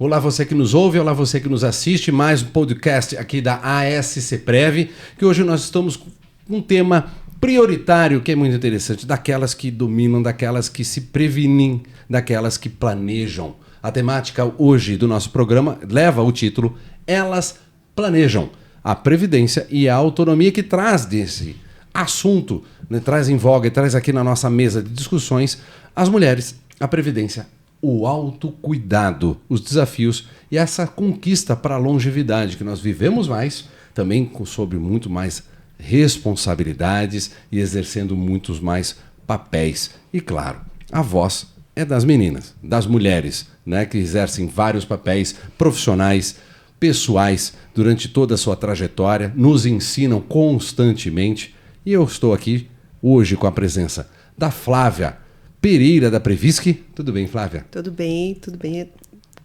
Olá você que nos ouve, olá você que nos assiste, mais um podcast aqui da ASC Prev, que hoje nós estamos com um tema prioritário que é muito interessante, daquelas que dominam, daquelas que se previnem, daquelas que planejam. A temática hoje do nosso programa leva o título Elas Planejam, a Previdência e a Autonomia, que traz desse assunto, né, traz em voga e traz aqui na nossa mesa de discussões as mulheres, a Previdência, o autocuidado, os desafios e essa conquista para a longevidade, que nós vivemos mais, também sob muito mais responsabilidades e exercendo muitos mais papéis. E claro, a voz é das meninas, das mulheres, né, que exercem vários papéis profissionais, pessoais, durante toda a sua trajetória, nos ensinam constantemente. E eu estou aqui hoje com a presença da Flávia Pereira da Previsc. Tudo bem, Flávia? Tudo bem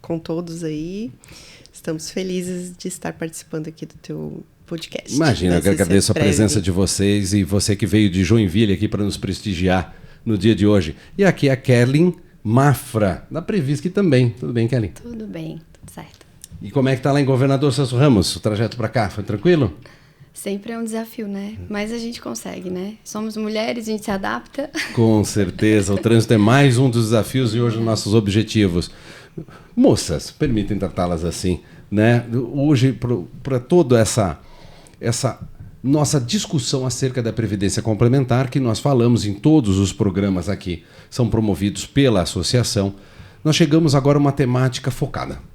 com todos aí. Estamos felizes de estar participando aqui do teu podcast. Imagina, eu agradeço a presença de vocês e você que veio de Joinville aqui para nos prestigiar no dia de hoje. E aqui é a Kelly Mafra, da Previsc também. Tudo bem, Kelly? Tudo bem, tudo certo. E como é que tá lá em Governador Celso Ramos? O trajeto para cá, foi tranquilo? Sempre é um desafio, né? Mas a gente consegue, né? Somos mulheres, a gente se adapta. Com certeza, o trânsito é mais um dos desafios e hoje os nossos objetivos. Moças, permitem tratá-las assim, né? Hoje, para toda essa nossa discussão acerca da Previdência Complementar, que nós falamos em todos os programas aqui, são promovidos pela associação, nós chegamos agora a uma temática focada.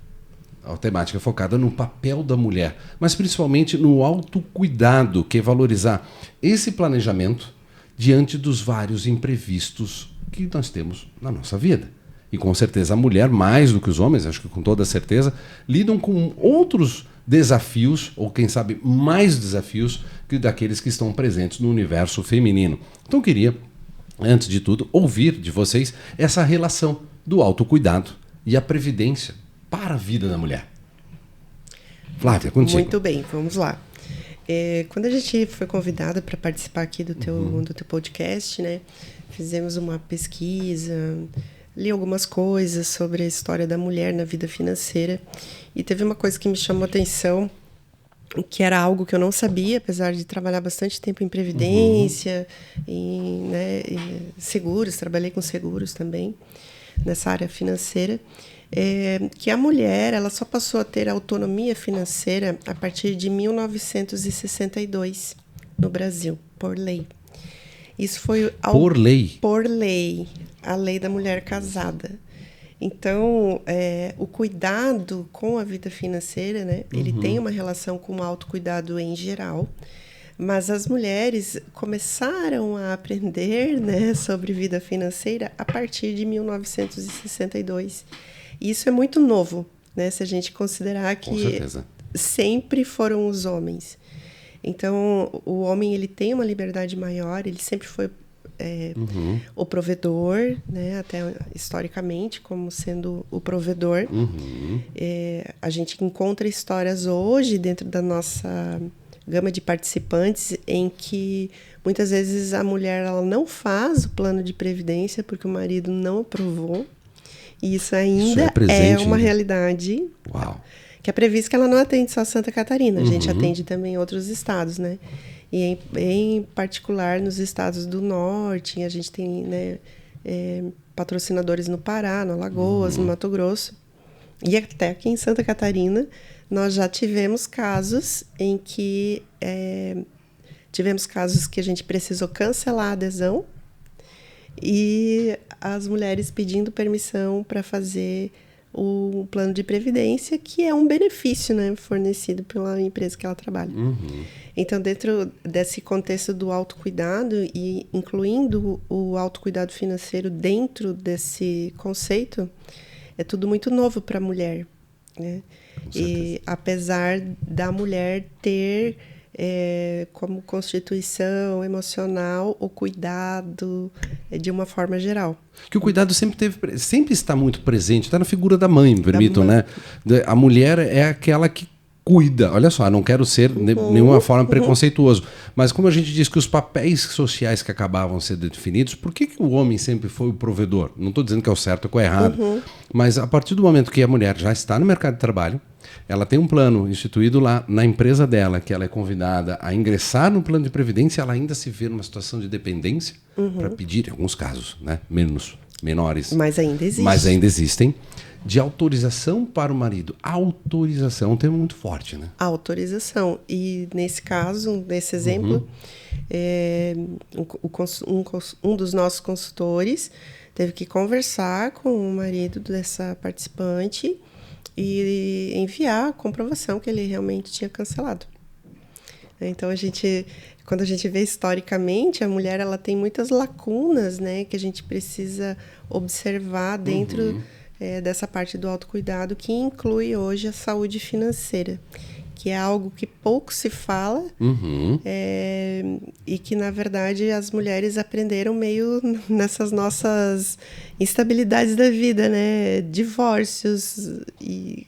A temática focada no papel da mulher, mas principalmente no autocuidado, que é valorizar esse planejamento diante dos vários imprevistos que nós temos na nossa vida. E com certeza a mulher, mais do que os homens, acho que com toda certeza, lidam com outros desafios, ou quem sabe mais desafios, que daqueles que estão presentes no universo feminino. Então eu queria, antes de tudo, ouvir de vocês essa relação do autocuidado e a previdência para a vida da mulher. Flávia, contigo. Muito bem, vamos lá. Quando a gente foi convidada para participar aqui do teu podcast, né, fizemos uma pesquisa, li algumas coisas sobre a história da mulher na vida financeira e teve uma coisa que me chamou a atenção, que era algo que eu não sabia, apesar de trabalhar bastante tempo em previdência, em seguros, trabalhei com seguros também, nessa área financeira, que a mulher ela só passou a ter autonomia financeira a partir de 1962 no Brasil, por lei. Isso foi por lei? Por lei, a lei da mulher casada. Então, o cuidado com a vida financeira, né, ele tem uma relação com o autocuidado em geral, mas as mulheres começaram a aprender, né, sobre vida financeira a partir de 1962. Isso é muito novo, né, se a gente considerar que sempre foram os homens. Então, o homem ele tem uma liberdade maior, ele sempre foi o provedor, né, até historicamente, como sendo o provedor. A gente encontra histórias hoje dentro da nossa gama de participantes em que muitas vezes a mulher ela não faz o plano de previdência porque o marido não aprovou. E isso ainda é uma realidade. Uau. Que é previsto que ela não atende só Santa Catarina, a gente atende também outros estados, né? E em particular nos estados do norte, a gente tem, né, patrocinadores no Pará, no Alagoas, no Mato Grosso. E até aqui em Santa Catarina, nós já tivemos casos em que a gente precisou cancelar a adesão e as mulheres pedindo permissão para fazer o plano de previdência, que é um benefício, né, fornecido pela empresa que ela trabalha. Então, dentro desse contexto do autocuidado e incluindo o autocuidado financeiro dentro desse conceito, é tudo muito novo para a mulher, né? E apesar da mulher ter como constituição emocional o cuidado de uma forma geral. Que o cuidado sempre está muito presente, está na figura da mãe, permitam, né? A mulher é aquela que cuida. Olha só, não quero ser de nenhuma forma preconceituoso, mas como a gente diz que os papéis sociais que acabavam sendo definidos, por que o homem sempre foi o provedor? Não estou dizendo que é o certo ou que é o errado, mas a partir do momento que a mulher já está no mercado de trabalho, ela tem um plano instituído lá na empresa dela, que ela é convidada a ingressar no plano de previdência, ela ainda se vê numa situação de dependência para pedir, em alguns casos, né, menores. Mas ainda existe. Mas ainda existem. De autorização para o marido. Autorização é um termo muito forte, né? Autorização. E nesse caso, nesse exemplo, um dos nossos consultores teve que conversar com o marido dessa participante e enviar a comprovação que ele realmente tinha cancelado. Então, quando a gente vê historicamente, a mulher ela tem muitas lacunas, né, que a gente precisa observar dentro dessa parte do autocuidado, que inclui hoje a saúde financeira, que é algo que pouco se fala e que, na verdade, as mulheres aprenderam meio nessas nossas instabilidades da vida, né? Divórcios e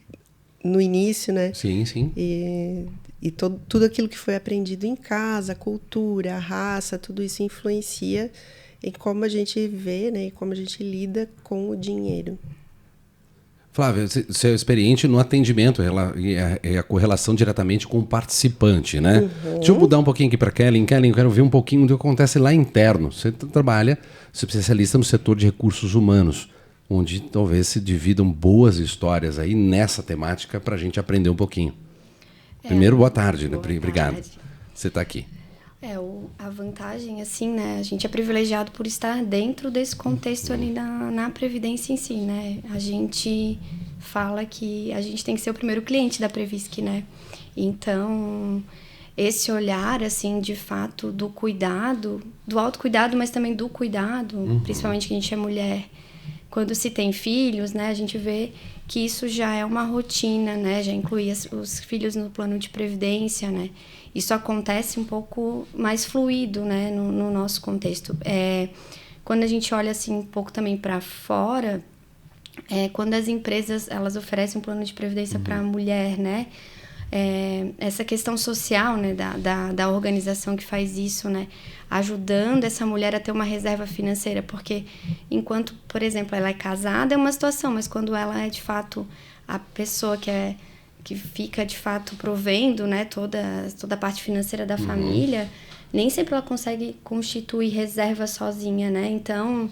no início, né? Sim, sim. E tudo aquilo que foi aprendido em casa, a cultura, a raça, tudo isso influencia em como a gente vê, né? E como a gente lida com o dinheiro. Flávia, você é experiente no atendimento e a correlação diretamente com o participante, né? Deixa eu mudar um pouquinho aqui para Kellen. Kellen, eu quero ver um pouquinho do que acontece lá interno. Você trabalha, você é especialista no setor de recursos humanos, onde talvez se dividam boas histórias aí nessa temática para a gente aprender um pouquinho. Primeiro, boa tarde, né? Obrigado. Você está aqui. A vantagem, assim, né? A gente é privilegiado por estar dentro desse contexto ali na Previdência em si, né? A gente fala que a gente tem que ser o primeiro cliente da Previsc, né? Então, esse olhar, assim, de fato, do cuidado, do autocuidado, mas também do cuidado, principalmente que a gente é mulher, quando se tem filhos, né? A gente vê que isso já é uma rotina, né? Já inclui os filhos no plano de previdência, né? Isso acontece um pouco mais fluido, né? No nosso contexto. Quando a gente olha assim um pouco também para fora, quando as empresas elas oferecem um plano de previdência para a mulher, né? Essa questão social, né? Da organização que faz isso, né? Ajudando essa mulher a ter uma reserva financeira, porque enquanto, por exemplo, ela é casada é uma situação, mas quando ela é de fato a pessoa que fica de fato provendo, né, toda a parte financeira da família, nem sempre ela consegue constituir reserva sozinha, né? Então,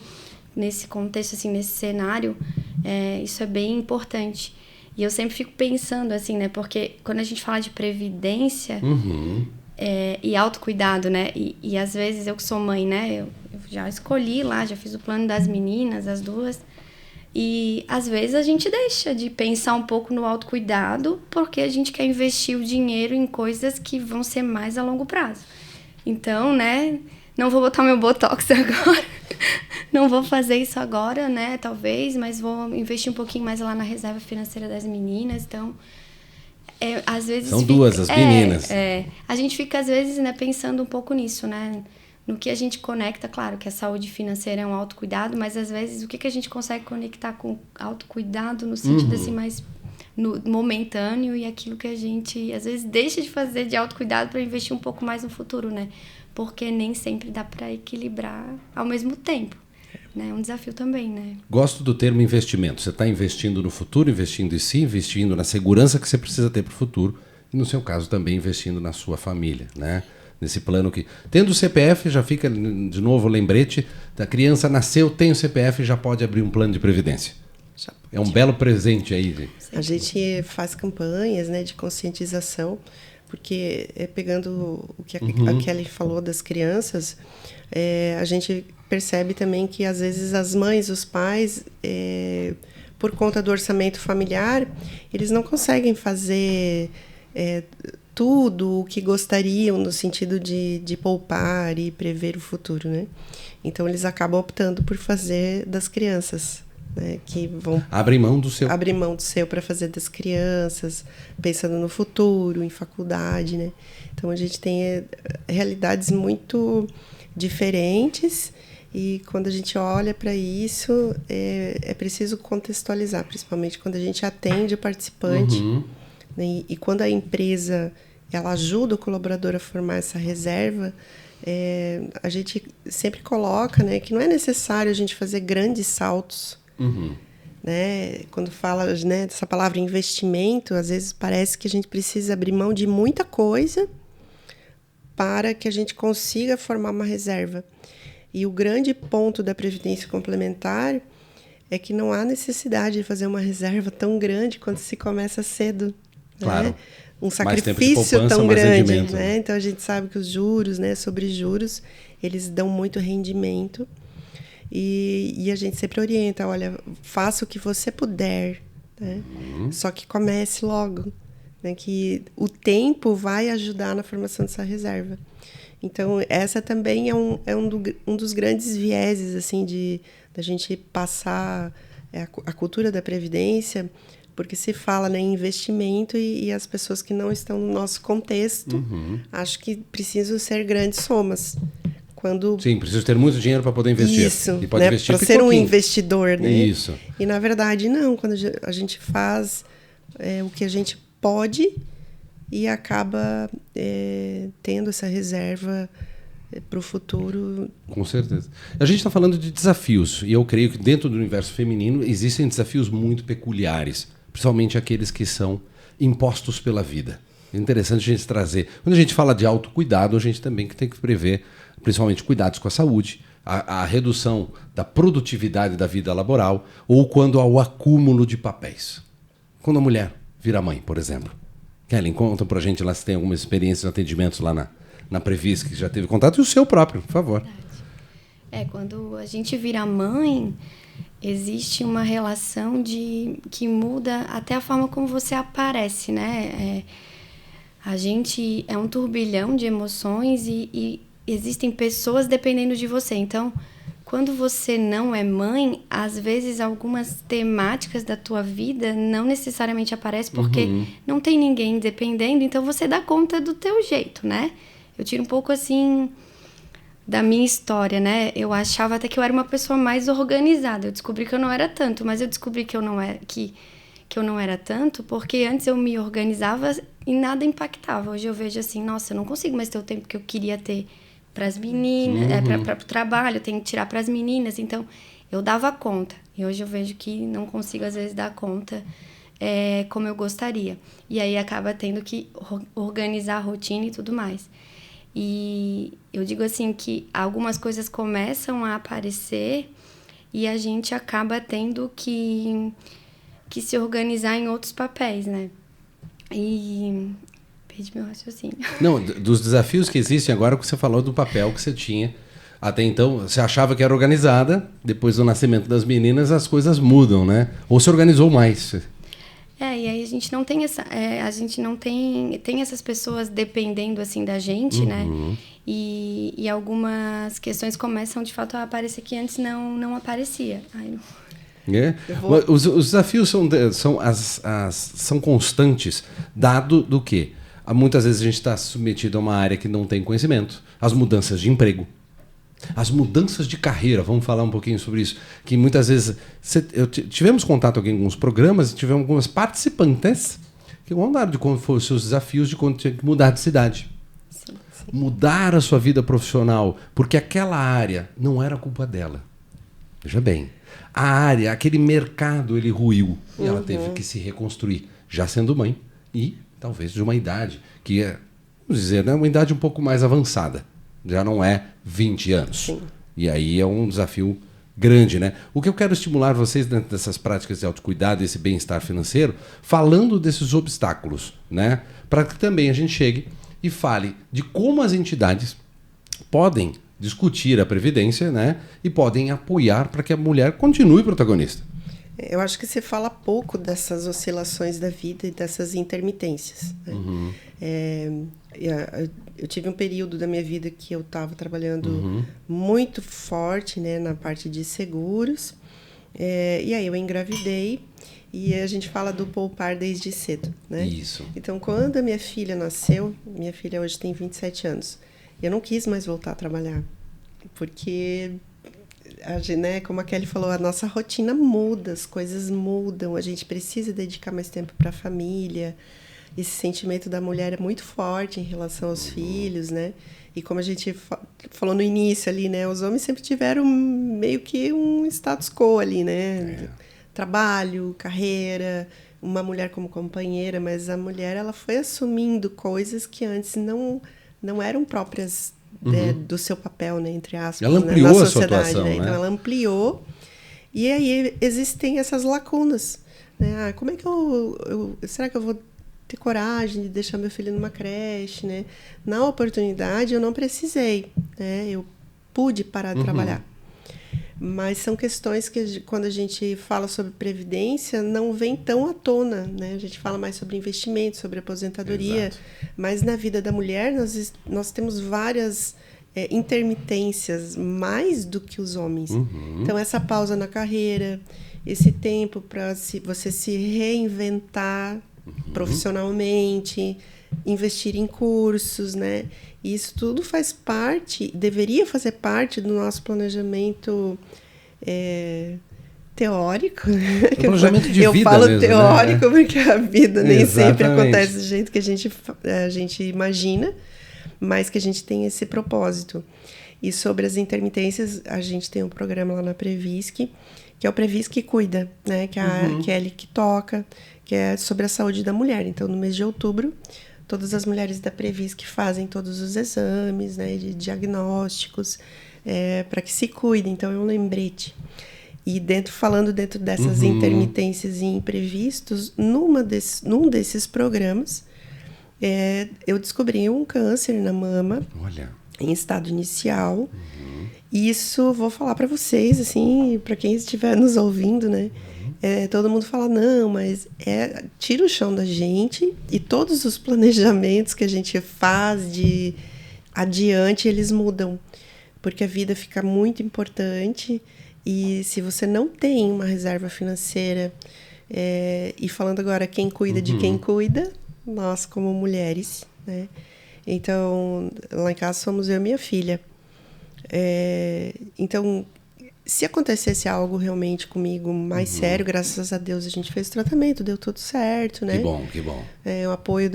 nesse contexto, assim, nesse cenário, isso é bem importante. E eu sempre fico pensando, assim, né, porque quando a gente fala de previdência e autocuidado, né, e às vezes eu que sou mãe, né, eu já escolhi lá, já fiz o plano das meninas, as duas. E, às vezes, a gente deixa de pensar um pouco no autocuidado porque a gente quer investir o dinheiro em coisas que vão ser mais a longo prazo. Então, né, não vou botar meu botox agora, não vou fazer isso agora, né, talvez, mas vou investir um pouquinho mais lá na reserva financeira das meninas. Então, às vezes... São duas, as meninas. A gente fica, às vezes, né, pensando um pouco nisso, né, no que a gente conecta, claro que a saúde financeira é um autocuidado, mas às vezes o que a gente consegue conectar com autocuidado no sentido assim mais momentâneo e aquilo que a gente às vezes deixa de fazer de autocuidado para investir um pouco mais no futuro, né? Porque nem sempre dá para equilibrar ao mesmo tempo, né? É um desafio também, né? Gosto do termo investimento. Você está investindo no futuro, investindo em si, investindo na segurança que você precisa ter para o futuro e no seu caso também investindo na sua família, né? Nesse plano que... Tendo o CPF, já fica de novo o lembrete, da criança nasceu, tem o CPF, já pode abrir um plano de previdência. É um belo presente aí. Gente. A gente faz campanhas, né, de conscientização, porque pegando o que a Kelly falou das crianças, a gente percebe também que às vezes as mães, os pais, por conta do orçamento familiar, eles não conseguem fazer... tudo o que gostariam no sentido de poupar e prever o futuro, né? Então, eles acabam optando por fazer das crianças, né? Que vão... Abrem mão do seu. Abrem mão do seu para fazer das crianças, pensando no futuro, em faculdade, né? Então, a gente tem realidades muito diferentes e quando a gente olha para isso, é preciso contextualizar, principalmente quando a gente atende o participante, né? E quando a empresa ela ajuda o colaborador a formar essa reserva, a gente sempre coloca, né, que não é necessário a gente fazer grandes saltos. Né? Quando fala, né, dessa palavra investimento, às vezes parece que a gente precisa abrir mão de muita coisa para que a gente consiga formar uma reserva. E o grande ponto da Previdência Complementar é que não há necessidade de fazer uma reserva tão grande quando se começa cedo. Claro. Né? Um sacrifício tão grande. Né? Então, a gente sabe que os juros, né, sobre juros, eles dão muito rendimento. E a gente sempre orienta, olha, faça o que você puder, né? Só que comece logo, né? Que o tempo vai ajudar na formação dessa reserva. Então, essa também é um dos grandes vieses, assim, da gente passar a cultura da previdência, porque se fala, né, em investimento e as pessoas que não estão no nosso contexto, acho que precisam ser grandes somas. Sim, preciso ter muito dinheiro para poder investir. Isso, e pode né, investir para ser um investidor, né? Isso. E, na verdade, não. Quando a gente faz o que a gente pode e acaba tendo essa reserva para o futuro. Com certeza. A gente está falando de desafios, e eu creio que dentro do universo feminino existem desafios muito peculiares, principalmente aqueles que são impostos pela vida. É interessante a gente trazer. Quando a gente fala de autocuidado, a gente também tem que prever, principalmente, cuidados com a saúde, a redução da produtividade da vida laboral, ou quando há o acúmulo de papéis. Quando a mulher vira mãe, por exemplo. Kellen, conta pra gente lá se tem alguma experiência de atendimentos lá na Previs, que já teve contato, e o seu próprio, por favor. Quando a gente vira mãe, existe uma relação que muda até a forma como você aparece, né? A gente é um turbilhão de emoções e existem pessoas dependendo de você. Então, quando você não é mãe, às vezes algumas temáticas da tua vida não necessariamente aparecem porque não tem ninguém dependendo, então você dá conta do teu jeito, né? Eu tiro um pouco, assim, da minha história, né? Eu achava até que eu era uma pessoa mais organizada. Eu descobri que eu não era tanto, mas eu descobri que eu não era tanto porque antes eu me organizava e nada impactava. Hoje eu vejo assim, nossa, eu não consigo mais ter o tempo que eu queria ter para as meninas, para o trabalho, eu tenho que tirar para as meninas. Então, eu dava conta. E hoje eu vejo que não consigo, às vezes, dar conta como eu gostaria. E aí acaba tendo que organizar a rotina e tudo mais. E eu digo assim que algumas coisas começam a aparecer e a gente acaba tendo que se organizar em outros papéis, né? E perdi meu raciocínio. Não, dos desafios que existem agora, que você falou do papel que você tinha. Até então, você achava que era organizada, depois do nascimento das meninas as coisas mudam, né? Ou se organizou mais. E aí a gente não tem tem essas pessoas dependendo assim da gente, né? E algumas questões começam de fato a aparecer que antes não aparecia. Os desafios são constantes, dado do que muitas vezes a gente está submetido a uma área que não tem conhecimento, as mudanças de emprego, as mudanças de carreira, vamos falar um pouquinho sobre isso, que muitas vezes tivemos contato com alguns programas e tivemos algumas participantes que contaram de como foram os seus desafios de quando tinha que mudar de cidade. Sim. Mudar a sua vida profissional, porque aquela área não era culpa dela. Veja bem, a área, aquele mercado, ele ruiu e ela teve que se reconstruir, já sendo mãe e talvez de uma idade que é, vamos dizer, né, uma idade um pouco mais avançada. Já não é 20 anos. Sim. E aí é um desafio grande, né? O que eu quero estimular vocês dentro dessas práticas de autocuidado, desse bem-estar financeiro, falando desses obstáculos, né? Para que também a gente chegue e fale de como as entidades podem discutir a previdência, né? E podem apoiar para que a mulher continue protagonista. Eu acho que se fala pouco dessas oscilações da vida e dessas intermitências, né? Eu tive um período da minha vida que eu estava trabalhando muito forte, né, na parte de seguros. E aí eu engravidei e a gente fala do poupar desde cedo, né? Isso. Então, quando a minha filha nasceu, minha filha hoje tem 27 anos, eu não quis mais voltar a trabalhar, porque, né, como a Kelly falou, a nossa rotina muda, as coisas mudam, a gente precisa dedicar mais tempo para a família. esse sentimento da mulher é muito forte em relação aos filhos, né? E como a gente falou no início ali, né? Os homens sempre tiveram meio que um status quo ali, né? Trabalho, carreira, uma mulher como companheira, mas a mulher, ela foi assumindo coisas que antes não eram próprias do seu papel, né? Entre aspas, ela ampliou, né? Na sociedade, a sua atuação, né? Então, ela ampliou. E aí existem essas lacunas, né? Como é que será que eu vou ter coragem de deixar meu filho numa creche, né? Na oportunidade eu não precisei, né? Eu pude parar de trabalhar. Mas são questões que quando a gente fala sobre previdência não vem tão à tona, né? A gente fala mais sobre investimento, sobre aposentadoria, exato. Mas na vida da mulher nós temos várias intermitências, mais do que os homens. Então essa pausa na carreira, esse tempo para você se reinventar profissionalmente, investir em cursos, né? E isso tudo faz parte, deveria fazer parte do nosso planejamento teórico. Planejamento de eu vida falo mesmo, teórico, né? Porque a vida nem exatamente. Sempre acontece do jeito que a gente imagina, mas que a gente tem esse propósito. E sobre as intermitências, a gente tem um programa lá na Previsc, que é o Previsc Cuida, né? Que é a Kelly que toca, que é sobre a saúde da mulher. Então, no mês de outubro, todas as mulheres da Previsc fazem todos os exames, né, de diagnósticos, para que se cuidem. Então, é um lembrete. E falando dentro dessas intermitências e imprevistos, num desses programas, eu descobri um câncer na mama. Olha. Em estado inicial. Isso, vou falar para vocês, assim, para quem estiver nos ouvindo, né? Todo mundo fala, não, mas tira o chão da gente, e todos os planejamentos que a gente faz de adiante, eles mudam. Porque a vida fica muito importante, e se você não tem uma reserva financeira, e falando agora quem cuida de quem cuida, nós como mulheres, né? Então, lá em casa somos eu e minha filha. Então, se acontecesse algo realmente comigo mais sério, graças a Deus a gente fez o tratamento, deu tudo certo, né? Que bom. O apoio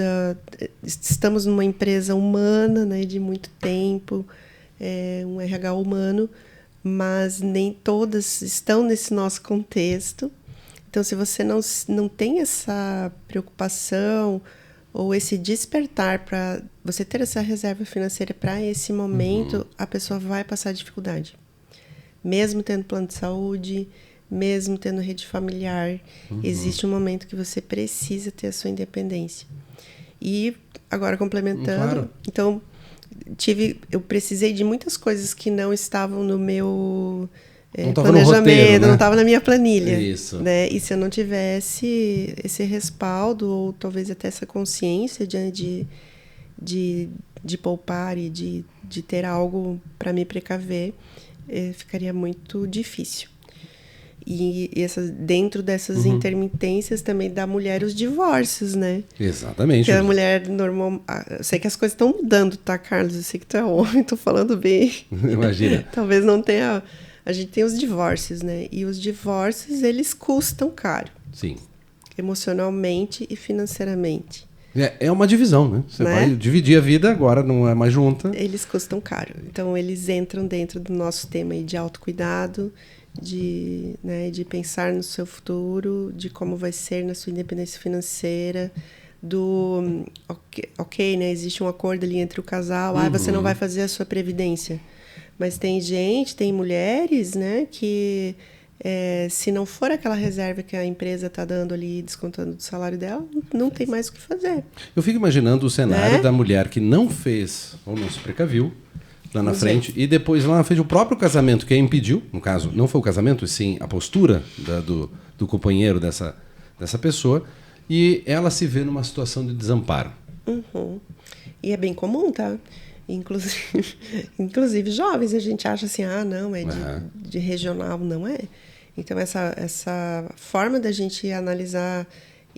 estamos numa empresa humana, né, de muito tempo, um RH humano, mas nem todas estão nesse nosso contexto. Então, se você não tem essa preocupação ou esse despertar para você ter essa reserva financeira para esse momento, a pessoa vai passar dificuldade. Mesmo tendo plano de saúde, mesmo tendo rede familiar, existe um momento que você precisa ter a sua independência. E agora complementando, então eu precisei de muitas coisas que não estavam no meu planejamento, roteiro, né? Não estava na minha planilha. Isso. Né? E se eu não tivesse esse respaldo, ou talvez até essa consciência de poupar e de ter algo para me precaver, ficaria muito difícil. E dentro dessas intermitências também da mulher os divórcios, né? Exatamente. Porque a mulher normal... Eu sei que as coisas estão mudando, tá, Carlos? Eu sei que tu é homem, tô falando bem. Imagina. Talvez não tenha... A gente tem os divórcios, né? E os divórcios, eles custam caro. Sim. Emocionalmente e financeiramente. É uma divisão, né? Você vai dividir a vida, agora não é mais junta. Eles custam caro. Então, eles entram dentro do nosso tema aí de autocuidado, de pensar no seu futuro, de como vai ser na sua independência financeira, né? Existe um acordo ali entre o casal, você não vai fazer a sua previdência. Mas tem mulheres, né, que se não for aquela reserva que a empresa está dando ali, descontando do salário dela, não tem mais o que fazer. Eu fico imaginando o cenário da mulher que não fez, ou não se precaviu, lá na frente, e depois lá na frente o próprio casamento que a impediu, no caso, não foi o casamento, e sim a postura do companheiro dessa pessoa, e ela se vê numa situação de desamparo. E é bem comum, tá? Inclusive jovens, a gente acha assim, não, de regional, não é? Então, essa forma da gente analisar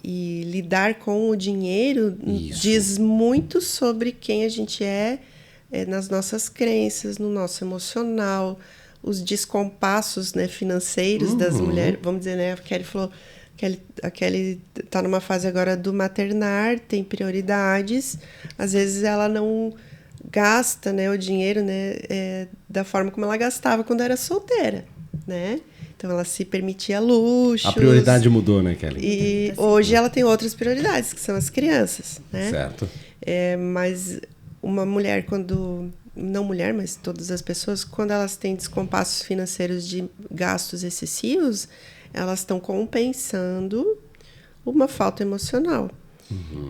e lidar com o dinheiro diz muito sobre quem a gente nas nossas crenças, no nosso emocional, os descompassos, né, financeiros das mulheres. Vamos dizer, né, a Kelly falou, a Kelly está numa fase agora do maternar, tem prioridades, às vezes ela não gasta, né, o dinheiro, né, da forma como ela gastava quando era solteira, né? Então ela se permitia luxos. A prioridade mudou, né, Kelly? E hoje ela tem outras prioridades, que são as crianças, né? Certo. Mas uma mulher não mulher, mas todas as pessoas, quando elas têm descompassos financeiros de gastos excessivos, elas estão compensando uma falta emocional.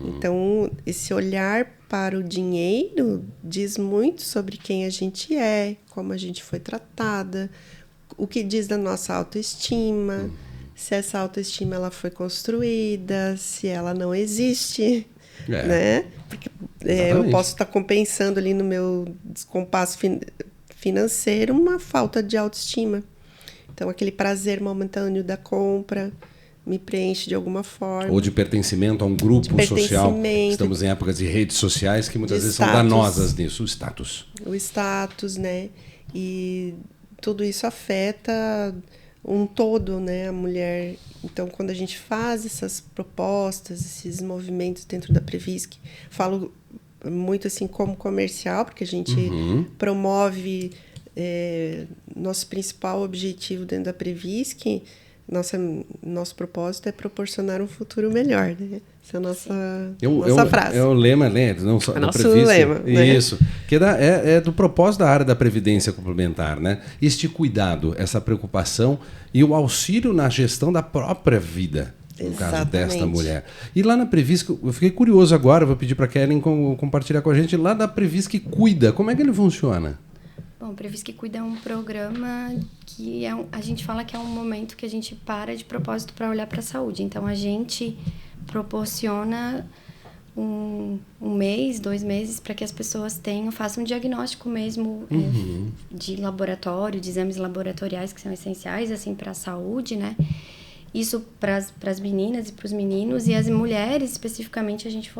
Então, esse olhar para o dinheiro diz muito sobre quem a gente é, como a gente foi tratada, o que diz da nossa autoestima, se essa autoestima ela foi construída, se ela não existe, né? Porque eu posso estar compensando ali no meu descompasso financeiro uma falta de autoestima. Então, aquele prazer momentâneo da compra me preenche de alguma forma. Ou de pertencimento a um grupo social. Estamos em épocas de redes sociais que muitas vezes são danosas nisso, o status. O status, né? E tudo isso afeta um todo, né? A mulher. Então, quando a gente faz essas propostas, esses movimentos dentro da Previsc, falo muito assim como comercial, porque a gente promove nosso principal objetivo dentro da Previsc. Nosso propósito é proporcionar um futuro melhor, né? Essa é a nossa frase. É o lema, né? Não só, é nosso lema. Né? Isso. Que é do propósito da área da Previdência Complementar, né? Este cuidado, essa preocupação e o auxílio na gestão da própria vida, no caso desta mulher. E lá na Previsc, eu fiquei curioso agora, vou pedir para a Kellen compartilhar com a gente, lá da Previsc Cuida, como é que ele funciona? Bom, o Previsc Cuida é um programa que a gente fala que é um momento que a gente para de propósito para olhar para a saúde. Então, a gente proporciona um mês, 2 meses, para que as pessoas façam um diagnóstico mesmo de laboratório, de exames laboratoriais que são essenciais assim, para a saúde, né? Isso para as meninas e para os meninos. E as mulheres, especificamente, a gente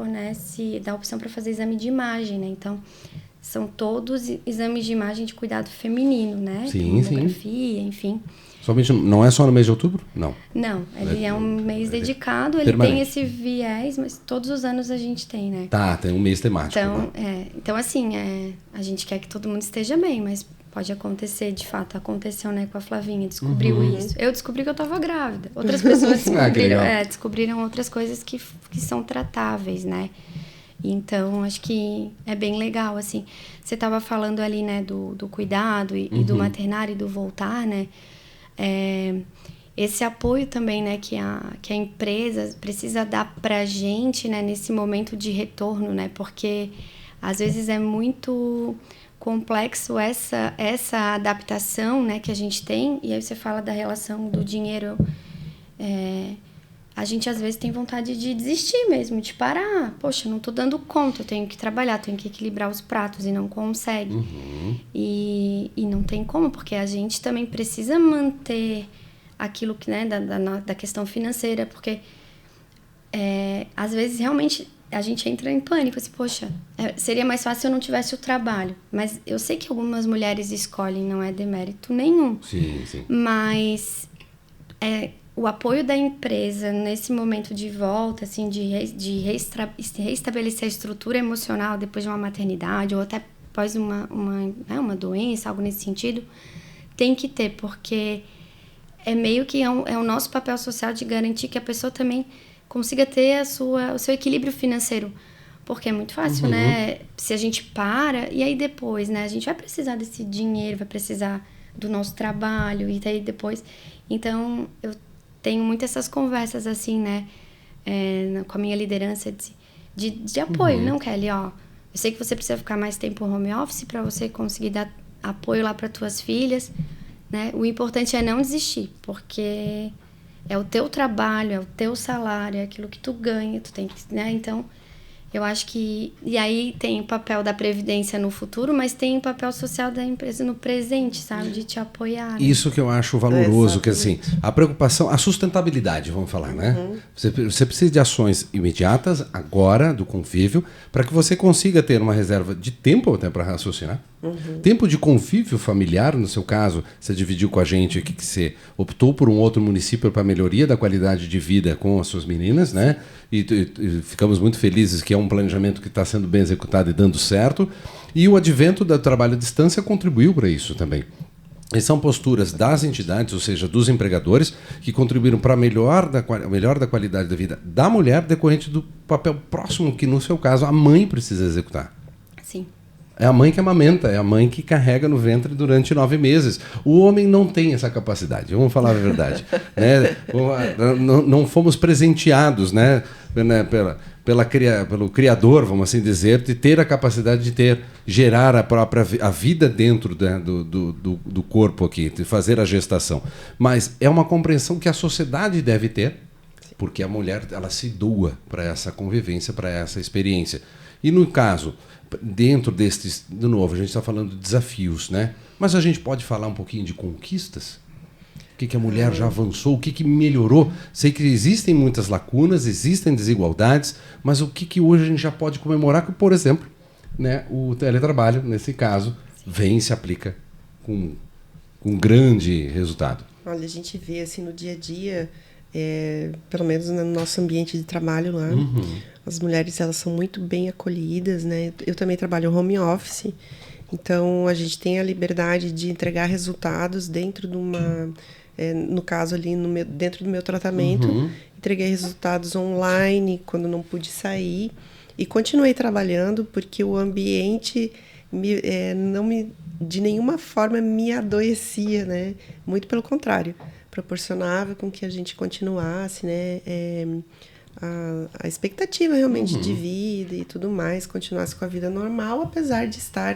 dá a opção para fazer exame de imagem, né? Então, são todos exames de imagem de cuidado feminino, né? Sim, tomografia, enfim. Somente, não é só no mês de outubro? Não. Não, ele é um mês dedicado, ele tem esse viés, mas todos os anos a gente tem, né? Tá, tem um mês temático. Então assim, a gente quer que todo mundo esteja bem, mas pode acontecer, de fato, aconteceu, né, com a Flavinha, descobriu isso. Eu descobri que eu estava grávida. Outras pessoas descobriram outras coisas que são tratáveis, né? Então, acho que é bem legal, assim. Você estava falando ali, né, do cuidado e do maternar e do voltar, né? Esse apoio também, né, que a empresa precisa dar pra gente, né, nesse momento de retorno, né? Porque, às vezes, é muito complexo essa adaptação, né, que a gente tem. E aí você fala da relação do dinheiro... A gente, às vezes, tem vontade de desistir mesmo, de parar. Poxa, não estou dando conta, eu tenho que trabalhar, tenho que equilibrar os pratos e não consegue. E não tem como, porque a gente também precisa manter aquilo que, né, da questão financeira, porque, às vezes, realmente, a gente entra em pânico. Assim, poxa, seria mais fácil se eu não tivesse o trabalho. Mas eu sei que algumas mulheres escolhem, não é demérito nenhum. Sim. Mas... o apoio da empresa nesse momento de volta, assim, de reestabelecer a estrutura emocional depois de uma maternidade ou até após uma doença, algo nesse sentido, tem que ter, porque é meio que é o nosso papel social de garantir que a pessoa também consiga ter o seu equilíbrio financeiro. Porque é muito fácil, né? Se a gente para, e aí depois, né? A gente vai precisar desse dinheiro, vai precisar do nosso trabalho, e daí depois... Então, eu tenho muito essas conversas, assim, né, com a minha liderança de apoio. Não, Kelly, eu sei que você precisa ficar mais tempo home office para você conseguir dar apoio lá para tuas filhas, né? O importante é não desistir, porque é o teu trabalho, é o teu salário, é aquilo que tu ganha, tu tem que, né? Então, eu acho que... E aí tem o papel da Previdência no futuro, mas tem o papel social da empresa no presente, sabe? De te apoiar. Né? Isso que eu acho valoroso, que assim, a preocupação, a sustentabilidade, vamos falar, né? Você precisa de ações imediatas, agora, do convívio, para que você consiga ter uma reserva de tempo até para raciocinar. Tempo de convívio familiar, no seu caso, você dividiu com a gente aqui que você optou por um outro município para melhoria da qualidade de vida com as suas meninas, né? E ficamos muito felizes que é um planejamento que está sendo bem executado e dando certo. E o advento do trabalho à distância contribuiu para isso também. E são posturas das entidades, ou seja, dos empregadores, que contribuíram para a melhor da qualidade da vida da mulher, decorrente do papel próximo que, no seu caso, a mãe precisa executar. Sim. É a mãe que amamenta, é a mãe que carrega no ventre durante 9 meses. O homem não tem essa capacidade, vamos falar a verdade. Né? Não fomos presenteados, né, pelo Criador, vamos assim dizer, de ter a capacidade de gerar a vida dentro do corpo aqui, de fazer a gestação. Mas é uma compreensão que a sociedade deve ter, porque a mulher ela se doa para essa convivência, para essa experiência. E no caso, dentro destes, de novo, a gente está falando de desafios, né? Mas a gente pode falar um pouquinho de conquistas? O que a mulher já avançou? O que melhorou? Sei que existem muitas lacunas, existem desigualdades, mas o que hoje a gente já pode comemorar? Que, por exemplo, né, o teletrabalho, nesse caso, vem e se aplica com grande resultado. Olha, a gente vê assim no dia a dia, pelo menos no nosso ambiente de trabalho lá, as mulheres elas são muito bem acolhidas, né? Eu também trabalho home office, então a gente tem a liberdade de entregar resultados dentro de uma, no caso ali dentro do meu tratamento, entreguei resultados online quando não pude sair e continuei trabalhando porque o ambiente de nenhuma forma me adoecia, né? Muito pelo contrário, proporcionava com que a gente continuasse, né? A expectativa realmente de vida e tudo mais, continuasse com a vida normal, apesar de estar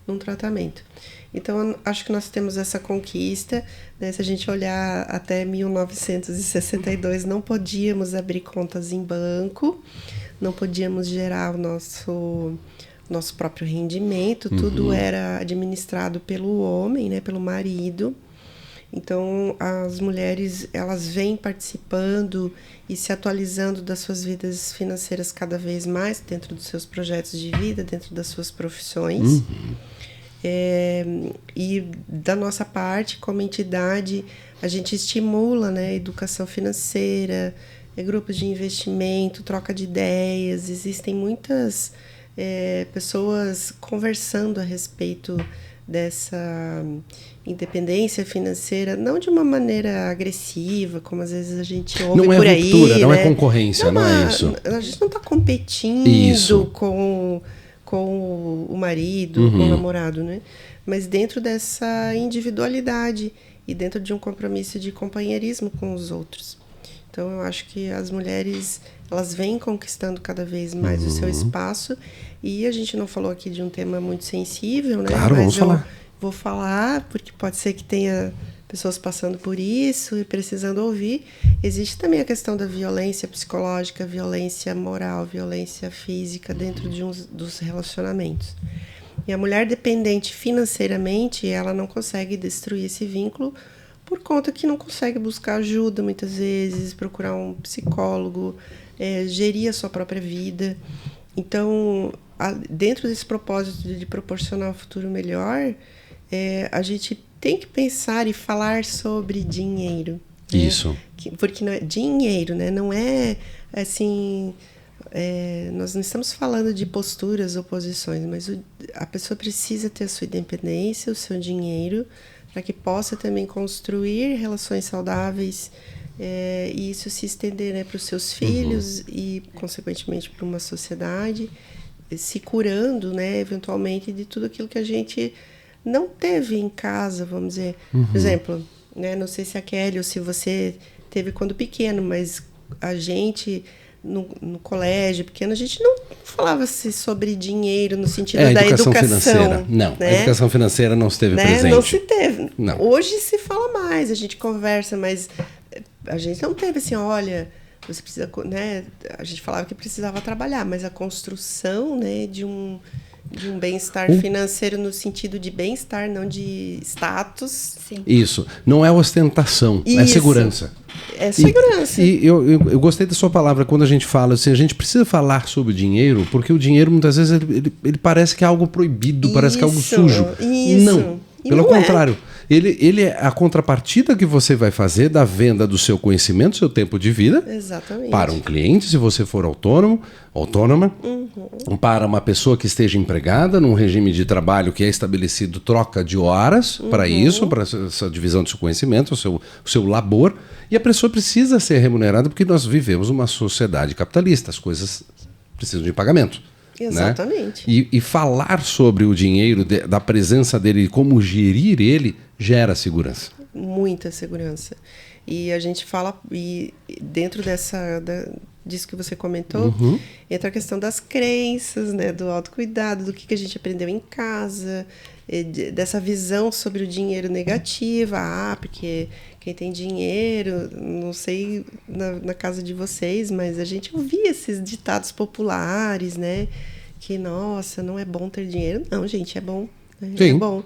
num tratamento. Então, acho que nós temos essa conquista, né? Se a gente olhar até 1962, não podíamos abrir contas em banco, não podíamos gerar o nosso próprio rendimento, tudo era administrado pelo homem, né? Pelo marido. Então, as mulheres, elas vêm participando e se atualizando das suas vidas financeiras cada vez mais, dentro dos seus projetos de vida, dentro das suas profissões. E da nossa parte, como entidade, a gente estimula, né, educação financeira, grupos de investimento, troca de ideias. Existem muitas pessoas conversando a respeito dessa independência financeira, não de uma maneira agressiva, como às vezes a gente ouve por aí. Não é ruptura, não é concorrência, não é isso. A gente não está competindo com o marido, com o namorado, né? Mas dentro dessa individualidade e dentro de um compromisso de companheirismo com os outros. Então, eu acho que as mulheres, elas vêm conquistando cada vez mais o seu espaço. E a gente não falou aqui de um tema muito sensível, né? Claro, mas vamos falar. Vou falar, porque pode ser que tenha pessoas passando por isso e precisando ouvir. Existe também a questão da violência psicológica, violência moral, violência física dentro dos relacionamentos. E a mulher dependente financeiramente, ela não consegue destruir esse vínculo por conta que não consegue buscar ajuda, muitas vezes, procurar um psicólogo, gerir a sua própria vida. Então, dentro desse propósito de proporcionar um futuro melhor, a gente tem que pensar e falar sobre dinheiro. Isso. Né? Porque não é dinheiro, né? Não é assim... nós não estamos falando de posturas ou posições, mas a pessoa precisa ter a sua independência, o seu dinheiro, para que possa também construir relações saudáveis e isso se estender, né, para os seus filhos e, consequentemente, para uma sociedade, se curando, né, eventualmente, de tudo aquilo que a gente não teve em casa, vamos dizer. Por exemplo, né, não sei se a Kelly ou se você teve quando pequeno, mas a gente... No colégio pequeno, a gente não falava sobre dinheiro no sentido da educação financeira. Não, né? A educação financeira não esteve presente. Não se teve. Não. Hoje se fala mais, a gente conversa, mas a gente não teve assim, olha, você precisa, né? A gente falava que precisava trabalhar, mas a construção, né, de De um bem-estar financeiro no sentido de bem-estar, não de status. Sim. Isso. Não é ostentação, é segurança. É segurança. E eu gostei da sua palavra quando a gente fala assim, a gente precisa falar sobre o dinheiro, porque o dinheiro muitas vezes ele parece que é algo proibido, parece que é algo sujo. Isso. Não, pelo contrário. Ele é a contrapartida que você vai fazer da venda do seu conhecimento, seu tempo de vida. Exatamente. Para um cliente, se você for autônoma, para uma pessoa que esteja empregada num regime de trabalho que é estabelecido troca de horas para isso, para essa divisão do seu conhecimento, o seu labor. E a pessoa precisa ser remunerada porque nós vivemos uma sociedade capitalista, as coisas precisam de pagamento. Exatamente. Né? E falar sobre o dinheiro, da presença dele, como gerir ele, gera segurança. Muita segurança. E a gente fala, e dentro disso que você comentou, entra a questão das crenças, né, do autocuidado, do que a gente aprendeu em casa, dessa visão sobre o dinheiro negativa. Porque quem tem dinheiro, não sei na casa de vocês, mas a gente ouvia esses ditados populares, né? Que, nossa, não é bom ter dinheiro. Não, gente, é bom. Sim. É bom.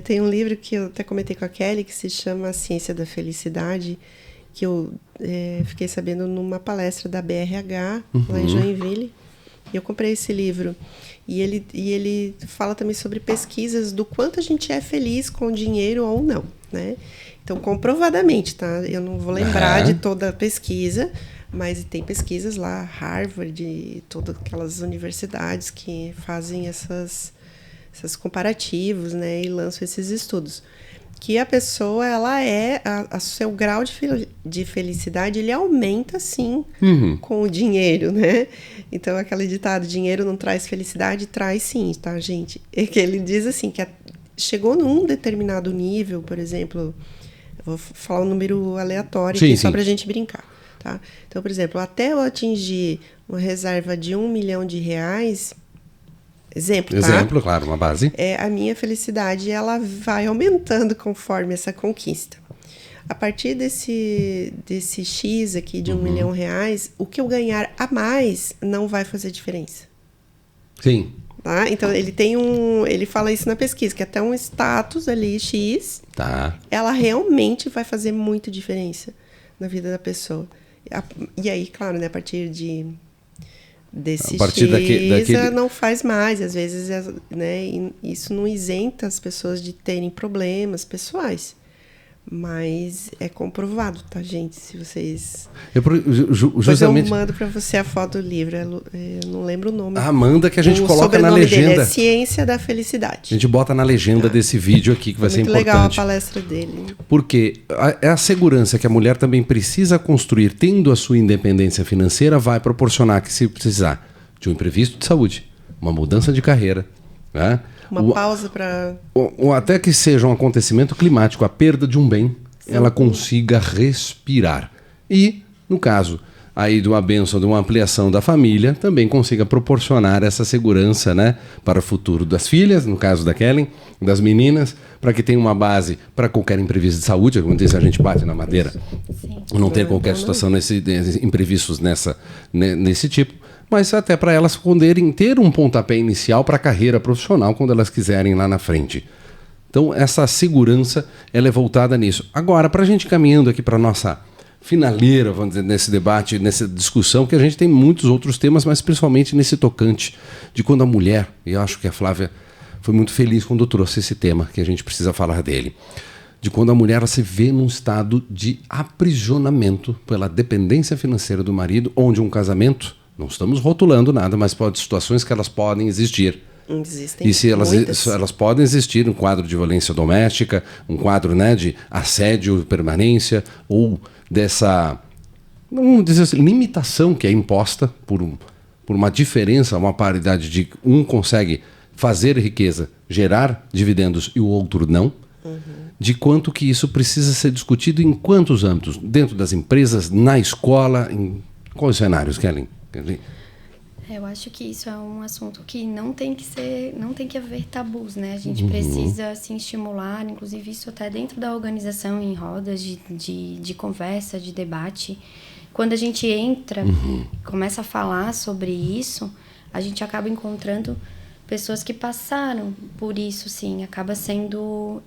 Tem um livro que eu até comentei com a Kelly, que se chama A Ciência da Felicidade, que eu fiquei sabendo numa palestra da BRH, lá em Joinville. E eu comprei esse livro. E ele fala também sobre pesquisas do quanto a gente é feliz com dinheiro ou não, né? Então, comprovadamente, tá? Eu não vou lembrar de toda a pesquisa, mas tem pesquisas lá, Harvard, todas aquelas universidades que fazem esses comparativos, né? E lançam esses estudos. Que a pessoa, ela seu grau de felicidade, ele aumenta, sim, com o dinheiro, né? Então, aquele ditado, dinheiro não traz felicidade, traz sim, tá, gente? É que ele diz assim, que chegou num determinado nível, por exemplo, vou falar um número aleatório aqui, só pra gente brincar, tá? Então, por exemplo, até eu atingir uma reserva de R$1 milhão, exemplo, claro, uma base. A minha felicidade, ela vai aumentando conforme essa conquista. A partir desse X aqui de R$1 milhão, o que eu ganhar a mais não vai fazer diferença. Sim. Tá? Então, ele fala isso na pesquisa, que até um status ali, X, ela realmente vai fazer muita diferença na vida da pessoa. E aí, claro, né, a partir desse X, daquele... não faz mais. Às vezes, né, isso não isenta as pessoas de terem problemas pessoais. Mas é comprovado, tá, gente? Se vocês... Justamente... eu mando pra você a foto do livro. Eu não lembro o nome. A Amanda, que a gente coloca na legenda. Dele é Ciência da Felicidade. A gente bota na legenda desse vídeo aqui, que vai ser importante. Muito legal a palestra dele. Porque a segurança que a mulher também precisa construir, tendo a sua independência financeira, vai proporcionar que, se precisar de um imprevisto de saúde, uma mudança de carreira, né? Uma pausa para... Ou até que seja um acontecimento climático, a perda de um bem, ela consiga respirar. E, no caso aí de uma bênção, de uma ampliação da família, também consiga proporcionar essa segurança, né, para o futuro das filhas, no caso da Kellen, das meninas, para que tenha uma base para qualquer imprevisto de saúde, como disse, a gente bate na madeira, não ter qualquer situação imprevistos nesse tipo. Mas até para elas poderem ter um pontapé inicial para a carreira profissional quando elas quiserem lá na frente. Então, essa segurança ela é voltada nisso. Agora, para a gente caminhando aqui para a nossa finaleira, vamos dizer, nesse debate, nessa discussão, que a gente tem muitos outros temas, mas principalmente nesse tocante de quando a mulher, e eu acho que a Flávia foi muito feliz quando trouxe esse tema, que a gente precisa falar dele, de quando a mulher ela se vê num estado de aprisionamento pela dependência financeira do marido, onde um casamento... Não estamos rotulando nada, mas pode situações que elas podem existir. Existem. E se elas podem existir, um quadro de violência doméstica, um quadro, né, de assédio, permanência, ou dessa, vamos dizer assim, limitação que é imposta por uma diferença, uma paridade de um consegue fazer riqueza, gerar dividendos e o outro não. De quanto que isso precisa ser discutido em quantos âmbitos? Dentro das empresas, na escola, em quais cenários, Kellen? Eu acho que isso é um assunto que não tem que haver tabus, né? A gente precisa se estimular, inclusive isso até dentro da organização, em rodas de conversa, de debate. Quando a gente entra, começa a falar sobre isso, a gente acaba encontrando pessoas que passaram por isso, sim, acaba sendo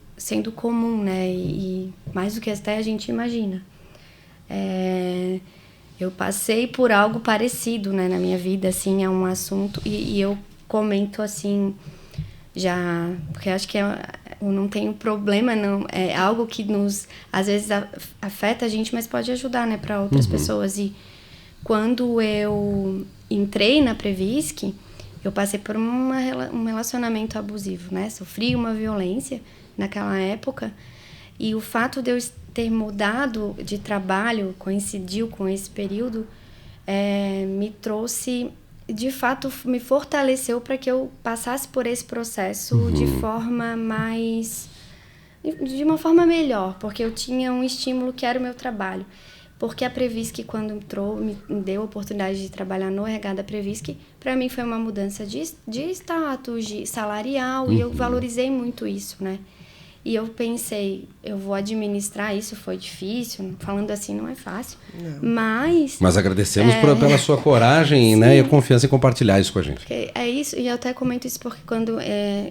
comum, né? E mais do que até a gente imagina. Eu passei por algo parecido, né, na minha vida, assim, é um assunto, e eu comento, assim, já, porque acho que eu não tenho problema, não, é algo que às vezes afeta a gente, mas pode ajudar, né, para outras pessoas. E quando eu entrei na Previsc, eu passei por um relacionamento abusivo, né, sofri uma violência naquela época, e o fato de eu ter mudado de trabalho, coincidiu com esse período, me trouxe, de fato, me fortaleceu para que eu passasse por esse processo de uma forma melhor, porque eu tinha um estímulo que era o meu trabalho. Porque a Previsc, quando entrou, me deu a oportunidade de trabalhar no RH da Previsc, para mim foi uma mudança de status, de salarial, e eu valorizei muito isso, né? E eu pensei, eu vou administrar isso, foi difícil, falando assim não é fácil, mas agradecemos pela sua coragem, né, e a confiança em compartilhar isso com a gente. É isso, e eu até comento isso porque quando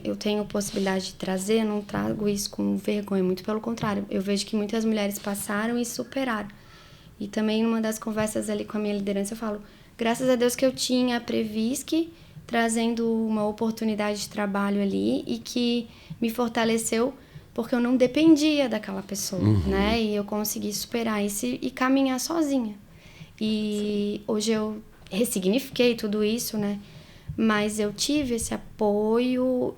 eu tenho possibilidade de trazer, eu não trago isso com vergonha, muito pelo contrário, eu vejo que muitas mulheres passaram e superaram. E também numa das conversas ali com a minha liderança eu falo, graças a Deus que eu tinha a Previsc trazendo uma oportunidade de trabalho ali e que me fortaleceu porque eu não dependia daquela pessoa, né? E eu consegui superar isso e caminhar sozinha. E hoje eu ressignifiquei tudo isso, né? Mas eu tive esse apoio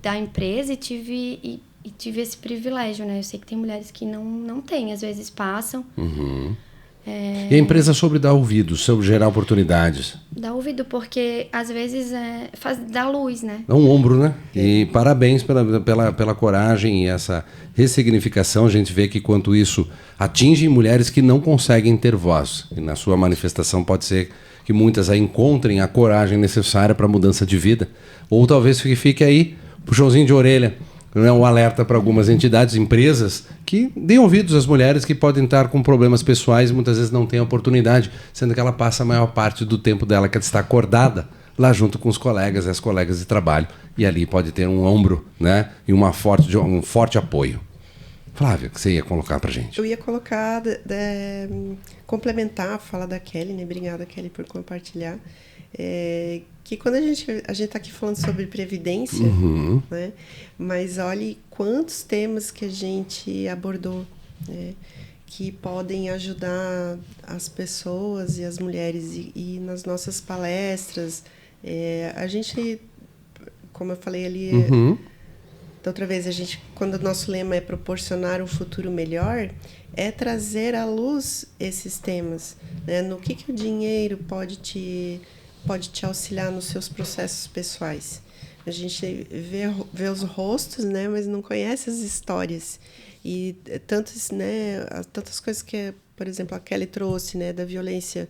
da empresa e tive esse privilégio, né? Eu sei que tem mulheres que não têm, às vezes passam. E a empresa soube dar ouvido, soube gerar oportunidades. Dá ouvido, porque às vezes dá luz, né? É um ombro, né? E parabéns pela coragem e essa ressignificação. A gente vê que quanto isso atinge mulheres que não conseguem ter voz. E na sua manifestação pode ser que muitas aí encontrem a coragem necessária para a mudança de vida. Ou talvez fique aí, puxãozinho de orelha, né, um alerta para algumas entidades, empresas, que deem ouvidos às mulheres que podem estar com problemas pessoais e muitas vezes não têm oportunidade, sendo que ela passa a maior parte do tempo dela que ela está acordada lá junto com os colegas e as colegas de trabalho. E ali pode ter um ombro, né, e um forte apoio. Flávia, o que você ia colocar para a gente? Eu ia colocar, complementar a fala da Kelly, né? Obrigada, Kelly, por compartilhar. Que quando a gente está aqui falando sobre previdência, né? Mas olhe quantos temas que a gente abordou, né? Que podem ajudar as pessoas e as mulheres e nas nossas palestras. A gente, como eu falei ali da outra vez, quando o nosso lema é proporcionar um futuro melhor, é trazer à luz esses temas, né? No que o dinheiro pode te auxiliar nos seus processos pessoais. A gente vê os rostos, né, mas não conhece as histórias. E tantas coisas que, por exemplo, a Kelly trouxe, né, da violência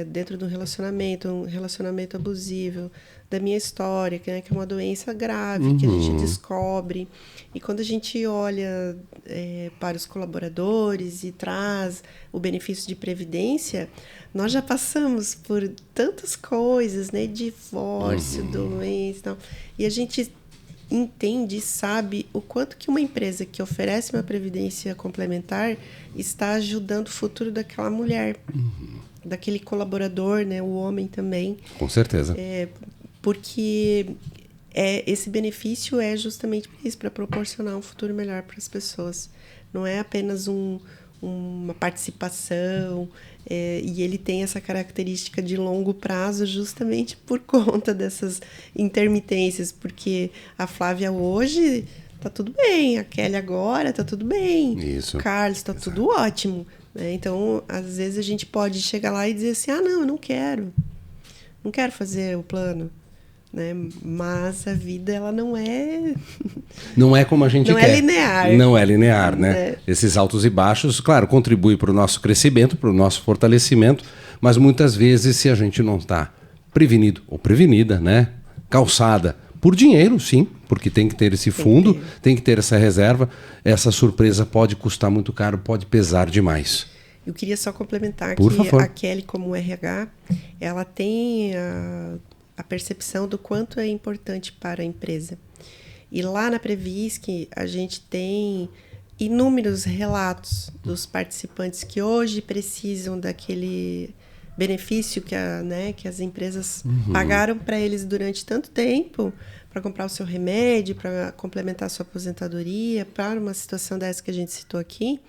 dentro do relacionamento, um relacionamento abusivo, da minha história, que é uma doença grave que a gente descobre. E quando a gente olha para os colaboradores e traz o benefício de previdência, nós já passamos por tantas coisas, né? Divórcio, doença e tal. E a gente entende e sabe o quanto que uma empresa que oferece uma previdência complementar está ajudando o futuro daquela mulher, daquele colaborador, né? O homem também. Com certeza. Porque esse benefício é justamente para isso, para proporcionar um futuro melhor para as pessoas. Não é apenas uma participação, e ele tem essa característica de longo prazo justamente por conta dessas intermitências, porque a Flávia hoje tá tudo bem, a Kelly agora tá tudo bem, Isso. O Carlos tá tudo ótimo, né? Então, às vezes a gente pode chegar lá e dizer assim, não, eu não quero fazer o plano, né? Mas a vida, ela não é como a gente quer. Não é linear, né? Esses altos e baixos, claro, contribuem para o nosso crescimento, para o nosso fortalecimento, mas muitas vezes, se a gente não está prevenido ou prevenida, né? Calçada por dinheiro, sim, porque tem que ter esse fundo, tem que ter essa reserva, essa surpresa pode custar muito caro, pode pesar demais. Eu queria só complementar Por que favor. A Kelly, como RH, ela tem a percepção do quanto é importante para a empresa. E lá na Previsc, a gente tem inúmeros relatos dos participantes que hoje precisam daquele benefício que as empresas pagaram para eles durante tanto tempo, para comprar o seu remédio, para complementar a sua aposentadoria, para uma situação dessa que a gente citou aqui.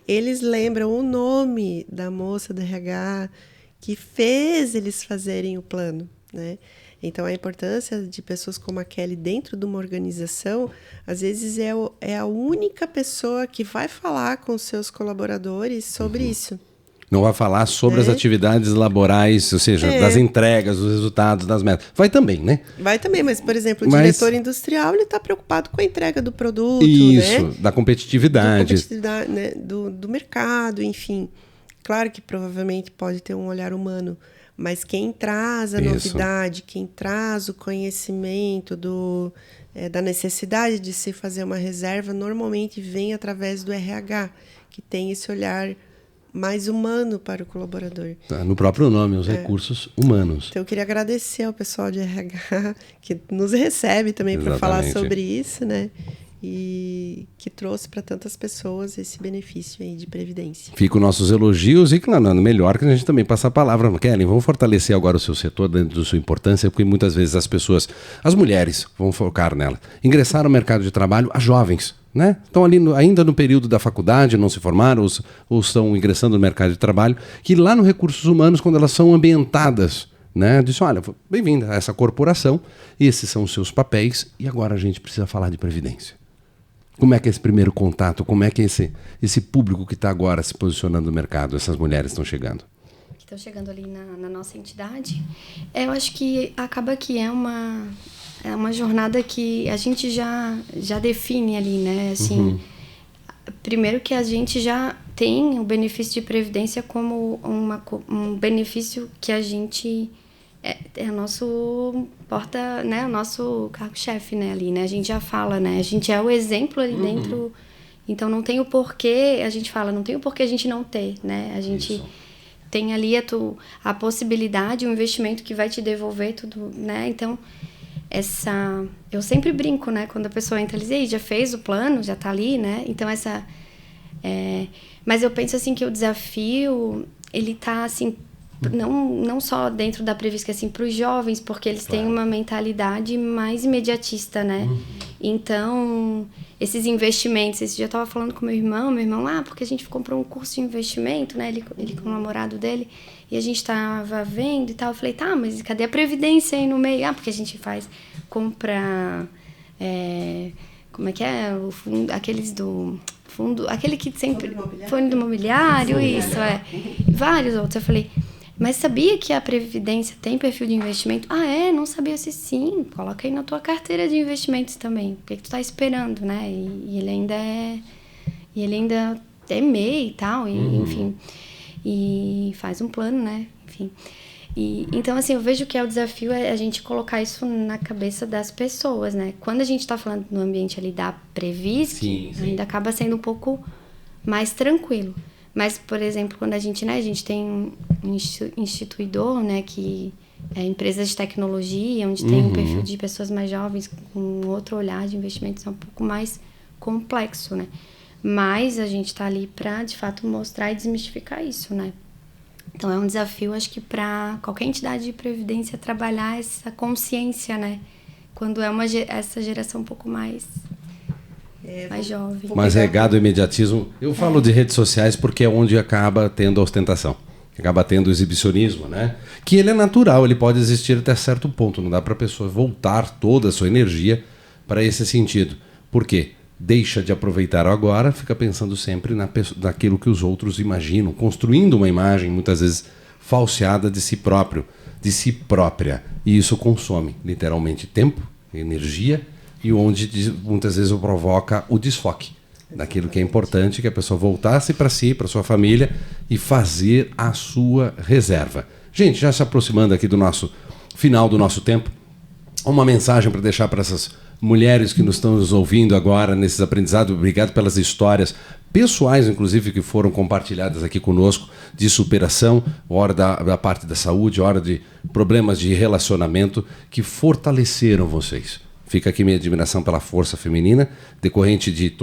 Eles lembram o nome da moça do RH que fez eles fazerem o plano, né? Então, a importância de pessoas como a Kelly dentro de uma organização, às vezes é a única pessoa que vai falar com os seus colaboradores sobre isso. Não vai falar sobre as atividades laborais, ou seja, das entregas, dos resultados, das metas. Vai também, né? Vai também, mas, por exemplo, o diretor industrial, ele está preocupado com a entrega do produto, isso, né? Da competitividade. Né? Do mercado, enfim. Claro que provavelmente pode ter um olhar humano, mas quem traz a novidade, quem traz o conhecimento da necessidade de se fazer uma reserva, normalmente vem através do RH, que tem esse olhar mais humano para o colaborador. Tá no próprio nome, os recursos humanos. Então, eu queria agradecer ao pessoal de RH, que nos recebe também para falar sobre isso, né? E que trouxe para tantas pessoas esse benefício aí de previdência. Fica os nossos elogios e, claro, melhor que a gente também passa a palavra. Kelly, vamos fortalecer agora o seu setor dentro da sua importância, porque muitas vezes as mulheres, vão focar nela, ingressaram no mercado de trabalho, as jovens, né? Estão ali ainda no período da faculdade, não se formaram, ou estão ingressando no mercado de trabalho, que lá no Recursos Humanos, quando elas são ambientadas, né? Disse, olha, bem-vinda a essa corporação, esses são os seus papéis e agora a gente precisa falar de previdência. Como é que é esse primeiro contato? Como é que é esse público que está agora se posicionando no mercado, essas mulheres estão chegando? Que estão chegando ali na nossa entidade? Eu acho que acaba que é uma jornada que a gente já define ali, né? Assim, primeiro que a gente já tem o benefício de previdência como um benefício que a gente... É o nosso porta, né? O nosso cargo-chefe, né? Ali, né? A gente já fala, né? A gente é o exemplo ali dentro. Então, não tem o porquê, a gente fala, não tem o porquê a gente não ter, né? A gente tem ali a possibilidade, um investimento que vai te devolver tudo, né? Então, eu sempre brinco, né? Quando a pessoa entra ali, já fez o plano, já tá ali, né? Então, mas eu penso, assim, que o desafio, ele tá, assim... Não só dentro da Previsc, assim, para os jovens, porque eles têm uma mentalidade mais imediatista, né? Então, esses investimentos, esse dia eu estava falando com meu irmão, porque a gente comprou um curso de investimento, né? Ele com o namorado dele, e a gente estava vendo e tal. Eu falei, tá, mas cadê a Previdência aí no meio? Porque a gente compra, como é que é? O fundo, aqueles do... aquele que sempre... Fundo imobiliário, isso, vários outros. Eu falei... Mas sabia que a Previdência tem perfil de investimento? Não sabia se sim. Coloca aí na tua carteira de investimentos também. Porque tu tá esperando, né? E ele ainda é MEI e tal, enfim. E faz um plano, né? Enfim. Então, assim, eu vejo que o desafio é a gente colocar isso na cabeça das pessoas, né? Quando a gente tá falando no ambiente ali da Previsc, ainda acaba sendo um pouco mais tranquilo. Mas, por exemplo, quando a gente tem um instituidor, né, que é empresas de tecnologia, onde tem um perfil de pessoas mais jovens com outro olhar de investimentos, é um pouco mais complexo, né? Mas a gente está ali para, de fato, mostrar e desmistificar isso, né? Então, é um desafio, acho que para qualquer entidade de previdência trabalhar essa consciência, né? Quando é essa geração um pouco mais jovem. Mais regado ao imediatismo. Eu falo de redes sociais porque é onde acaba tendo a ostentação. Acaba tendo o exibicionismo, né? Que ele é natural, ele pode existir até certo ponto. Não dá para a pessoa voltar toda a sua energia para esse sentido. Por quê? Deixa de aproveitar o agora, fica pensando sempre naquilo que os outros imaginam, construindo uma imagem, muitas vezes, falseada de si próprio, de si própria. E isso consome, literalmente, tempo, energia, e onde muitas vezes provoca o desfoque daquilo que é importante, que a pessoa voltasse para si, para sua família e fazer a sua reserva. Gente, já se aproximando aqui do nosso final do nosso tempo, uma mensagem para deixar para essas mulheres que nos estão nos ouvindo agora nesses aprendizados, obrigado pelas histórias pessoais, inclusive, que foram compartilhadas aqui conosco, de superação, hora da parte da saúde, hora de problemas de relacionamento, que fortaleceram vocês. Fica aqui minha admiração pela força feminina, decorrente de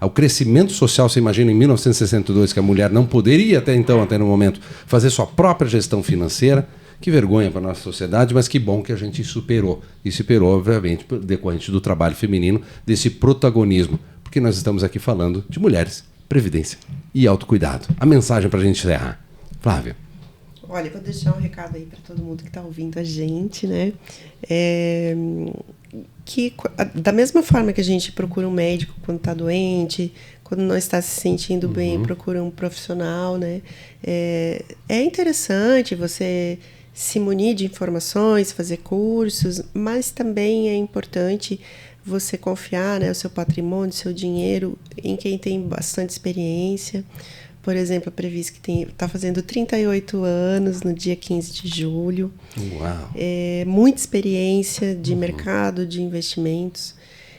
o crescimento social. Você imagina em 1962 que a mulher não poderia até então, até no momento, fazer sua própria gestão financeira. Que vergonha para a nossa sociedade, mas que bom que a gente superou. E superou, obviamente, decorrente do trabalho feminino, desse protagonismo. Porque nós estamos aqui falando de mulheres, previdência e autocuidado. A mensagem para a gente encerrar. Flávia. Olha, eu vou deixar um recado aí para todo mundo que está ouvindo a gente, né? Que da mesma forma que a gente procura um médico quando está doente, quando não está se sentindo bem, procura um profissional, né? É interessante você se munir de informações, fazer cursos, mas também é importante você confiar, né, o seu patrimônio, o seu dinheiro em quem tem bastante experiência. Por exemplo, a Previs, que está fazendo 38 anos no dia 15 de julho. Uau. Muita experiência de mercado, de investimentos,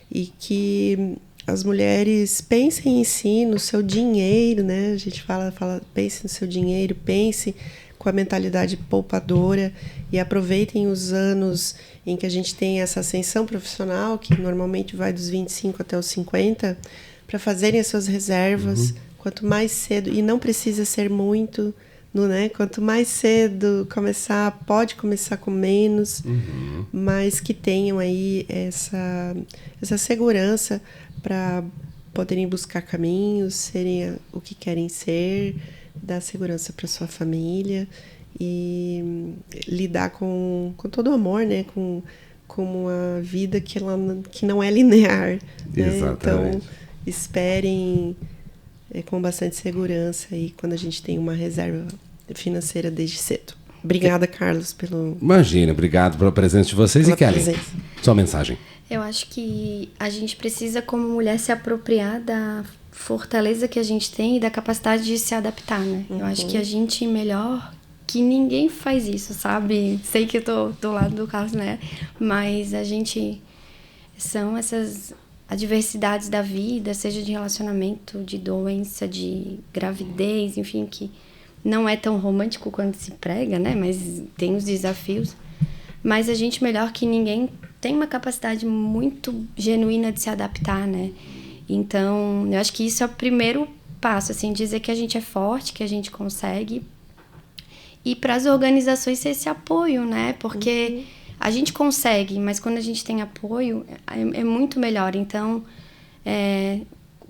e que as mulheres pensem em si, no seu dinheiro, né? A gente fala, pense no seu dinheiro, pense com a mentalidade poupadora e aproveitem os anos em que a gente tem essa ascensão profissional, que normalmente vai dos 25 até os 50, para fazerem as suas reservas. Quanto mais cedo, e não precisa ser muito, né? Quanto mais cedo começar, pode começar com menos, mas que tenham aí essa segurança para poderem buscar caminhos, serem o que querem ser, dar segurança para sua família e lidar com todo o amor, né? Com uma vida que não é linear. Né? Então, esperem com bastante segurança aí quando a gente tem uma reserva financeira desde cedo. Obrigada, Carlos, pelo... Imagina, obrigado pela presença de vocês. E Kelly, sua mensagem. Eu acho que a gente precisa, como mulher, se apropriar da fortaleza que a gente tem e da capacidade de se adaptar, né? Eu acho que a gente melhor que ninguém faz isso, sabe? Sei que eu tô do lado do Carlos, né? Mas a gente... São essas adversidades da vida, seja de relacionamento, de doença, de gravidez, enfim, que não é tão romântico quando se prega, né? Mas tem os desafios. Mas a gente, melhor que ninguém, tem uma capacidade muito genuína de se adaptar, né? Então, eu acho que isso é o primeiro passo, assim, dizer que a gente é forte, que a gente consegue. E para as organizações ser esse apoio, né? Porque a gente consegue, mas quando a gente tem apoio, é muito melhor. Então,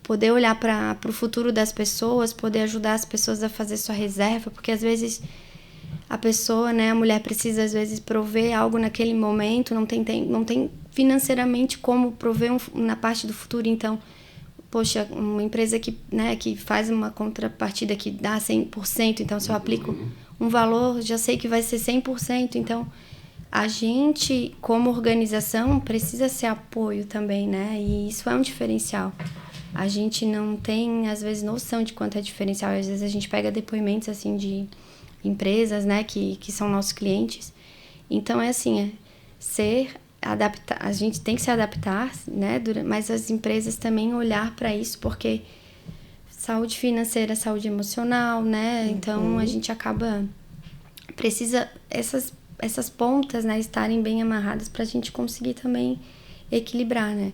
poder olhar para o futuro das pessoas, poder ajudar as pessoas a fazer sua reserva, porque às vezes a pessoa, né, a mulher precisa às vezes prover algo naquele momento, não tem financeiramente como prover na parte do futuro. Então, poxa, uma empresa que faz uma contrapartida que dá 100%, então se eu aplico um valor, já sei que vai ser 100%, então a gente, como organização, precisa ser apoio também, né? E isso é um diferencial. A gente não tem, às vezes, noção de quanto é diferencial. Às vezes a gente pega depoimentos, assim, de empresas, né, que são nossos clientes. Então, a gente tem que se adaptar, né? Mas as empresas também olhar para isso, porque saúde financeira, saúde emocional, né? Então, a gente precisa essas pontas, né, estarem bem amarradas para a gente conseguir também equilibrar, né?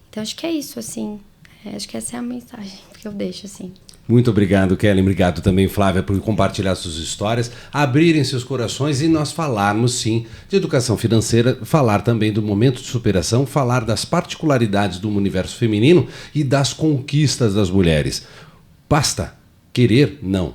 Então, acho que é isso, assim. Acho que essa é a mensagem que eu deixo, assim. Muito obrigado, Kelly. Obrigado também, Flávia, por compartilhar suas histórias, abrirem seus corações e nós falarmos, sim, de educação financeira, falar também do momento de superação, falar das particularidades do universo feminino e das conquistas das mulheres. Basta querer? Não.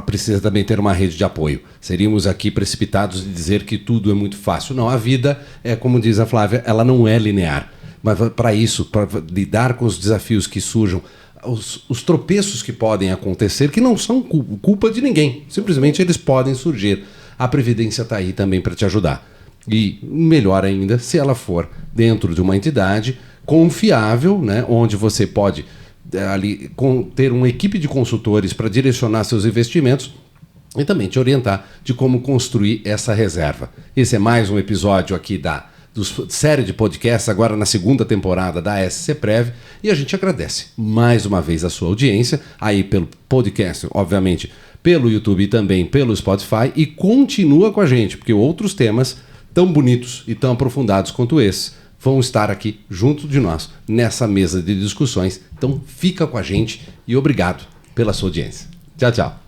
Precisa também ter uma rede de apoio. Seríamos aqui precipitados de dizer que tudo é muito fácil. Não, a vida, como diz a Flávia, ela não é linear. Mas para isso, para lidar com os desafios que surjam, os tropeços que podem acontecer, que não são culpa de ninguém, simplesmente eles podem surgir. A Previdência está aí também para te ajudar. E melhor ainda, se ela for dentro de uma entidade confiável, né, onde você pode ali ter uma equipe de consultores para direcionar seus investimentos e também te orientar de como construir essa reserva. Esse é mais um episódio aqui da série de podcasts, agora na segunda temporada da SC Prev, e a gente agradece mais uma vez a sua audiência, aí pelo podcast, obviamente, pelo YouTube e também pelo Spotify, e continua com a gente, porque outros temas tão bonitos e tão aprofundados quanto esses vão estar aqui junto de nós, nessa mesa de discussões. Então fica com a gente e obrigado pela sua audiência. Tchau, tchau.